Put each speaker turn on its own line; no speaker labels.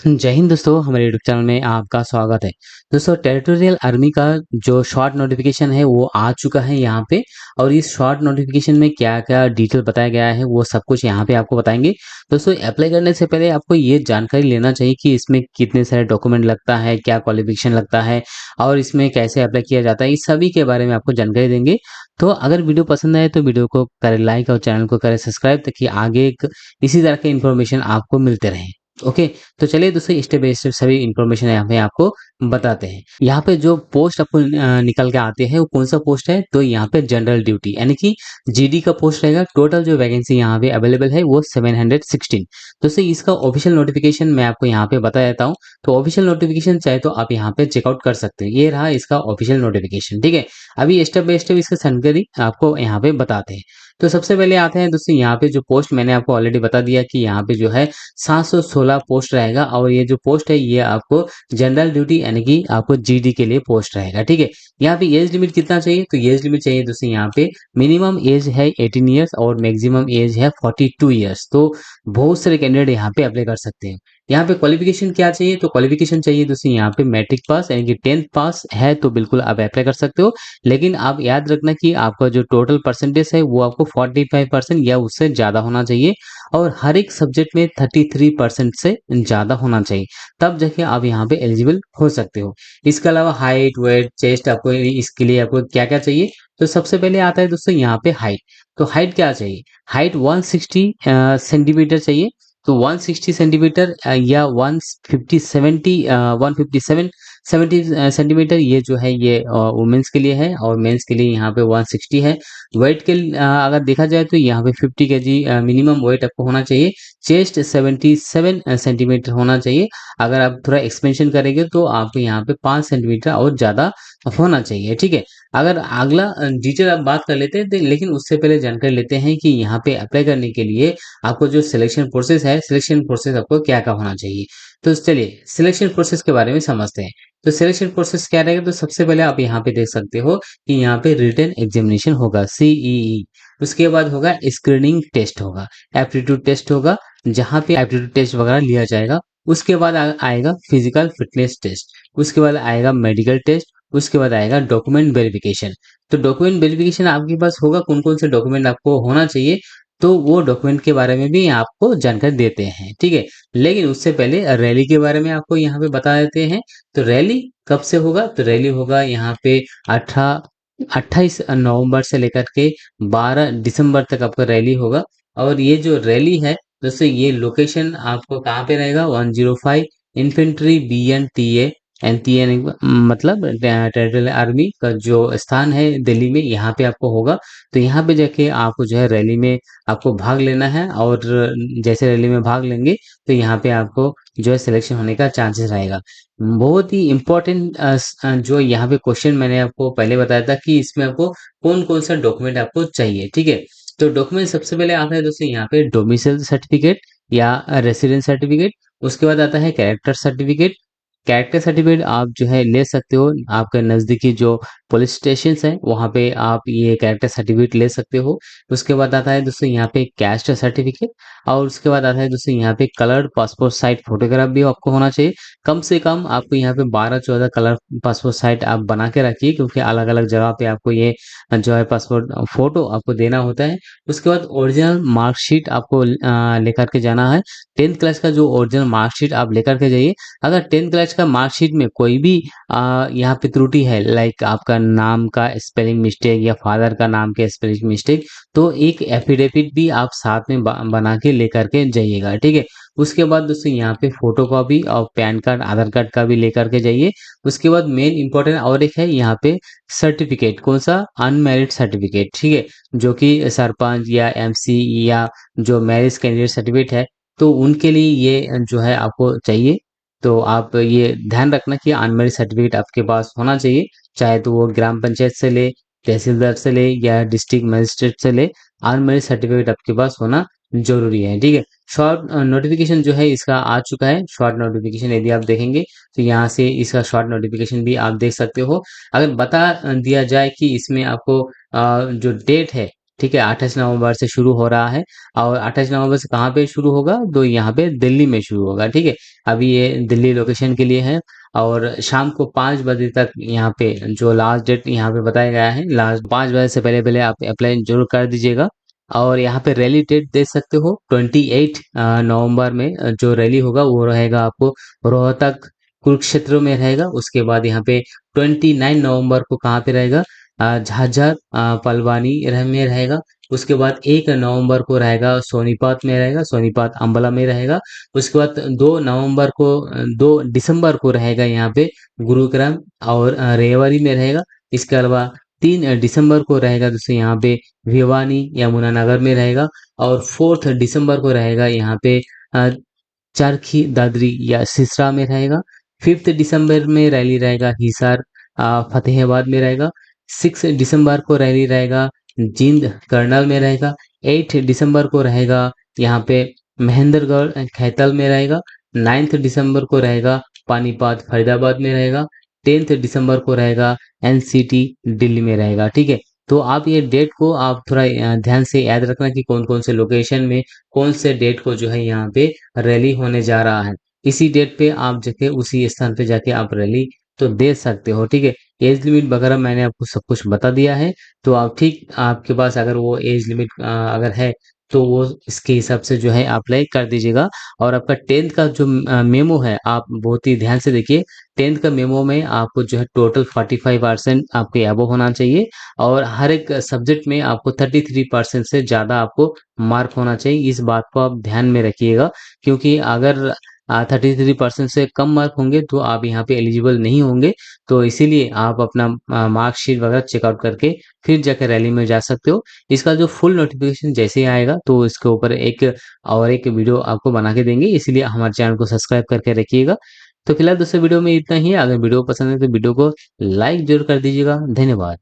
जय हिंद दोस्तों, हमारे यूट्यूब चैनल में आपका स्वागत है। दोस्तों, टेरिटोरियल आर्मी का जो शॉर्ट नोटिफिकेशन है वो आ चुका है यहाँ पे। और इस शॉर्ट नोटिफिकेशन में क्या-क्या डिटेल बताया गया है वो सब कुछ यहाँ पे आपको बताएंगे। दोस्तों, अप्लाई करने से पहले आपको ये जानकारी लेना चाहिए कि इसमें कितने सारे डॉक्यूमेंट लगता है, क्या क्वालिफिकेशन लगता है और इसमें कैसे अप्लाई किया जाता है, इस सभी के बारे में आपको जानकारी देंगे। तो अगर वीडियो पसंद आए तो वीडियो को करें लाइक और चैनल को करें सब्सक्राइब, ताकि आगे इसी तरह के इन्फॉर्मेशन आपको मिलते रहें। ओके। तो चलिए दोस्तों, स्टेप बाय स्टेप सभी इन्फॉर्मेशन यहाँ पे आपको बताते हैं। यहाँ पे जो पोस्ट आपको निकल के आते हैं वो कौन सा पोस्ट है, तो यहाँ पे जनरल ड्यूटी यानी कि जीडी का पोस्ट रहेगा। टोटल जो वैकेंसी यहाँ पे अवेलेबल है वो 716। दोस्तों, इसका ऑफिशियल नोटिफिकेशन मैं आपको यहाँ पे बता देता हूँ। तो ऑफिशियल नोटिफिकेशन चाहे तो आप यहाँ पे चेकआउट कर सकते हैं। ये रहा इसका ऑफिशियल नोटिफिकेशन, ठीक है। अभी स्टेप बाय स्टेप इसका जानकारी आपको यहाँ पे बताते हैं। तो सबसे पहले आते हैं दोस्तों, यहाँ पे जो पोस्ट मैंने आपको ऑलरेडी बता दिया कि यहाँ पे जो है 716 पोस्ट रहेगा। और ये जो पोस्ट है ये आपको जनरल ड्यूटी यानी कि आपको जीडी के लिए पोस्ट रहेगा, ठीक है। यहाँ पे एज लिमिट कितना चाहिए, तो एज लिमिट चाहिए दोस्तों यहाँ पे मिनिमम एज है 18 ईयर्स और मैक्सिमम एज है 42 ईयर्स। तो बहुत सारे कैंडिडेट यहाँ पे अप्लाई कर सकते हैं। यहाँ पे क्वालिफिकेशन क्या चाहिए, तो क्वालिफिकेशन चाहिए दोस्तों यहाँ पे मैट्रिक पास यानी कि 10th पास है तो बिल्कुल आप अप्लाई कर सकते हो। लेकिन आप याद रखना कि आपका जो टोटल परसेंटेज है वो आपको 45% या उससे ज़्यादा होना चाहिए। और हर एक सब्जेक्ट में 33% से ज़्यादा होना चाहिए, तब जाके आप यहाँ पे एलिजिबल हो सकते हो। इसके अलावा हाइट वेट चेस्ट आपको इसके लिए आपको क्या क्या चाहिए, तो सबसे पहले आता है दोस्तों यहाँ पे हाइट। तो हाइट क्या चाहिए, हाइट 160 सेंटीमीटर चाहिए। तो 160 सेंटीमीटर या 157 70 सेंटीमीटर ये जो है ये वुमेन्स के लिए है और मेंस के लिए यहाँ पे 160 है। वेट के अगर देखा जाए तो यहाँ पे 50 केजी मिनिमम वेट आपको होना चाहिए। चेस्ट 77 सेंटीमीटर होना चाहिए। अगर आप थोड़ा एक्सपेंशन करेंगे तो आपको यहाँ पे 5 सेंटीमीटर और ज़्यादा होना चाहिए, ठीक है। अगर अगला डिटेल आप बात कर लेते हैं लेकिन उससे पहले जानकारी लेते हैं कि यहाँ पे अप्लाई करने के लिए आपको जो सिलेक्शन प्रोसेस है, सिलेक्शन प्रोसेस आपको क्या क्या होना चाहिए। तो चलिए सिलेक्शन प्रोसेस के बारे में समझते हैं। तो सिलेक्शन प्रोसेस क्या रहेगा, तो सबसे पहले आप यहाँ पे देख सकते हो कि यहाँ पे रिटन एग्जामिनेशन होगा सीईई। उसके बाद होगा स्क्रीनिंग टेस्ट होगा, एप्टीट्यूड टेस्ट होगा, जहाँ पे एप्टीट्यूड टेस्ट वगैरह लिया जाएगा। उसके बाद आएगा फिजिकल फिटनेस टेस्ट। उसके बाद आएगा मेडिकल टेस्ट। उसके बाद आएगा डॉक्यूमेंट वेरिफिकेशन। तो डॉक्यूमेंट वेरिफिकेशन आपके पास होगा, कौन कौन से डॉक्यूमेंट आपको होना चाहिए, तो वो डॉक्यूमेंट के बारे में भी आपको जानकारी देते हैं, ठीक है। लेकिन उससे पहले रैली के बारे में आपको यहाँ पे बता देते हैं। तो रैली कब से होगा, तो रैली होगा यहाँ पे 28 नवंबर से लेकर के 12 दिसंबर तक आपका रैली होगा। और ये जो रैली है दोस्तों, ये लोकेशन आपको कहाँ पे रहेगा, 105 इन्फेंट्री BNTA एनटीए मतलब टेरिटोरियल आर्मी का जो स्थान है दिल्ली में, यहाँ पे आपको होगा। तो यहाँ पे जाके आपको जो है रैली में आपको भाग लेना है। और जैसे रैली में भाग लेंगे तो यहाँ पे आपको जो है सिलेक्शन होने का चांसेस रहेगा। बहुत ही इम्पोर्टेंट जो यहाँ पे क्वेश्चन मैंने आपको पहले बताया था कि इसमें आपको कौन कौन सा डॉक्यूमेंट आपको चाहिए, ठीक है। तो डॉक्यूमेंट सबसे पहले आता है दोस्तों यहाँ पे डोमिसाइल सर्टिफिकेट या रेसिडेंस सर्टिफिकेट। उसके बाद आता है कैरेक्टर सर्टिफिकेट। कैरेक्टर सर्टिफिकेट आप जो है ले सकते हो, आपके नज़दीकी जो पुलिस स्टेशन है वहाँ पे आप ये कैरेक्टर सर्टिफिकेट ले सकते हो। उसके बाद आता है दोस्तों यहाँ पे कैस्ट सर्टिफिकेट। और उसके बाद आता है दोस्तों यहाँ पे कलर पासपोर्ट साइज फोटोग्राफ भी आपको होना चाहिए। कम से कम आपको यहाँ पे 12-14 कलर पासपोर्ट साइज आप बना के रखिए, क्योंकि अलग अलग जगह पे आपको ये जो है पासपोर्ट फोटो आपको देना होता है। उसके बाद ओरिजिनल मार्कशीट आपको लेकर के जाना है। 10th क्लास का जो ओरिजिनल मार्कशीट आप लेकर के जाइए। अगर 10th क्लास का मार्कशीट में कोई भी यहाँ पे त्रुटि है, लाइक आपका नाम का स्पेलिंग मिस्टेक या फादर का नाम के स्पेलिंग मिस्टेक, तो एक एफिडेविट भी आप साथ में बना के लेकर के जाइएगा, ठीक है। उसके बाद दोस्तों यहाँ पे फोटो कॉपी और पैन कार्ड आधार कार्ड का भी लेकर के जाइए। उसके बाद मेन इंपॉर्टेंट और एक है यहाँ पे सर्टिफिकेट, कौन सा, अनमेरिड सर्टिफिकेट, ठीक है। जो कि सरपंच या MC या जो मैरिज कैंडिडेट सर्टिफिकेट है, तो उनके लिए ये जो है आपको चाहिए। तो आप ये ध्यान रखना कि अनमेरिड सर्टिफिकेट आपके पास होना चाहिए, चाहे तो वो ग्राम पंचायत से ले, तहसीलदार से ले या डिस्ट्रिक्ट मजिस्ट्रेट से ले। अनमेरिड सर्टिफिकेट आपके पास होना जरूरी है, ठीक है। शॉर्ट नोटिफिकेशन जो है इसका आ चुका है। शॉर्ट नोटिफिकेशन यदि आप देखेंगे तो यहाँ से इसका शॉर्ट नोटिफिकेशन भी आप देख सकते हो। अगर बता दिया जाए कि इसमें आपको जो डेट है ठीक है, 28 नवंबर से शुरू हो रहा है और 28 नवंबर से कहाँ पे शुरू होगा? तो यहाँ पे दिल्ली में शुरू होगा, ठीक है। अभी ये दिल्ली लोकेशन के लिए है और शाम को 5 बजे तक यहाँ पे जो लास्ट डेट यहाँ पे बताया गया है, लास्ट 5 बजे से पहले-पहले आप अप्लाई ज़रूर कर दीजिएगा। और यहाँ पे रैली डेट देख सकते हो 28 नवंबर में जो रैली होगा वो रहेगा आपको रोहतक, कुरुक्षेत्र में रहेगा। उसके बाद यहाँ पे 29 नवंबर को कहाँ पे रहेगा? झाझर पलवानी में रहेगा। उसके बाद 1 नवंबर को रहेगा सोनीपत में रहेगा, सोनीपत अंबाला में रहेगा। उसके बाद 2 नवंबर को 2 दिसंबर को रहेगा यहाँ पे गुरुग्राम और रेवाड़ी में रहेगा। इसके अलावा 3 दिसंबर को रहेगा जैसे यहाँ पे भिवानी यमुनानगर में रहेगा और 4th दिसंबर को रहेगा यहाँ पे अ, चरखी दादरी या सिसरा में रहेगा। 5th दिसंबर में रैली रहेगा हिसार फतेहाबाद में रहेगा। 6 दिसंबर को रैली रहेगा जींद कर्नल में रहेगा। 8 दिसंबर को रहेगा यहाँ पे महेंद्रगढ़ खैतल में रहेगा। 9th दिसंबर को रहेगा पानीपत फरीदाबाद में रहेगा। 10th दिसंबर को रहेगा एनसीटी दिल्ली में रहेगा, ठीक है। तो आप ये डेट को आप थोड़ा ध्यान से याद रखना कि कौन-कौन से लोकेशन में कौन से डेट को जो है यहाँ पे रैली होने जा रहा है। इसी डेट पे आप जाके उसी स्थान पे जाके आप रैली तो दे सकते हो, ठीक है। एज लिमिट वगैरह मैंने आपको सब कुछ बता दिया है, तो आप ठीक आपके पास अगर वो एज लिमिट अगर है तो वो इसके हिसाब से जो है अप्लाई कर दीजिएगा। और आपका 10th का जो मेमो है आप बहुत ही ध्यान से देखिए। 10th का मेमो में आपको जो है टोटल 45% आपके अबव होना चाहिए और हर एक सब्जेक्ट में आपको 33% से ज़्यादा आपको मार्क होना चाहिए। इस बात को आप ध्यान में रखिएगा क्योंकि अगर 33% से कम मार्क होंगे तो आप यहाँ पे एलिजिबल नहीं होंगे। तो इसीलिए आप अपना मार्कशीट वगैरह चेकआउट करके फिर जाकर रैली में जा सकते हो। इसका जो फुल नोटिफिकेशन जैसे ही आएगा तो इसके ऊपर एक वीडियो आपको बना के देंगे, इसीलिए हमारे चैनल को सब्सक्राइब करके रखिएगा। तो फिलहाल दूसरे वीडियो में इतना ही है। अगर वीडियो पसंद है तो वीडियो को लाइक ज़रूर कर दीजिएगा। धन्यवाद।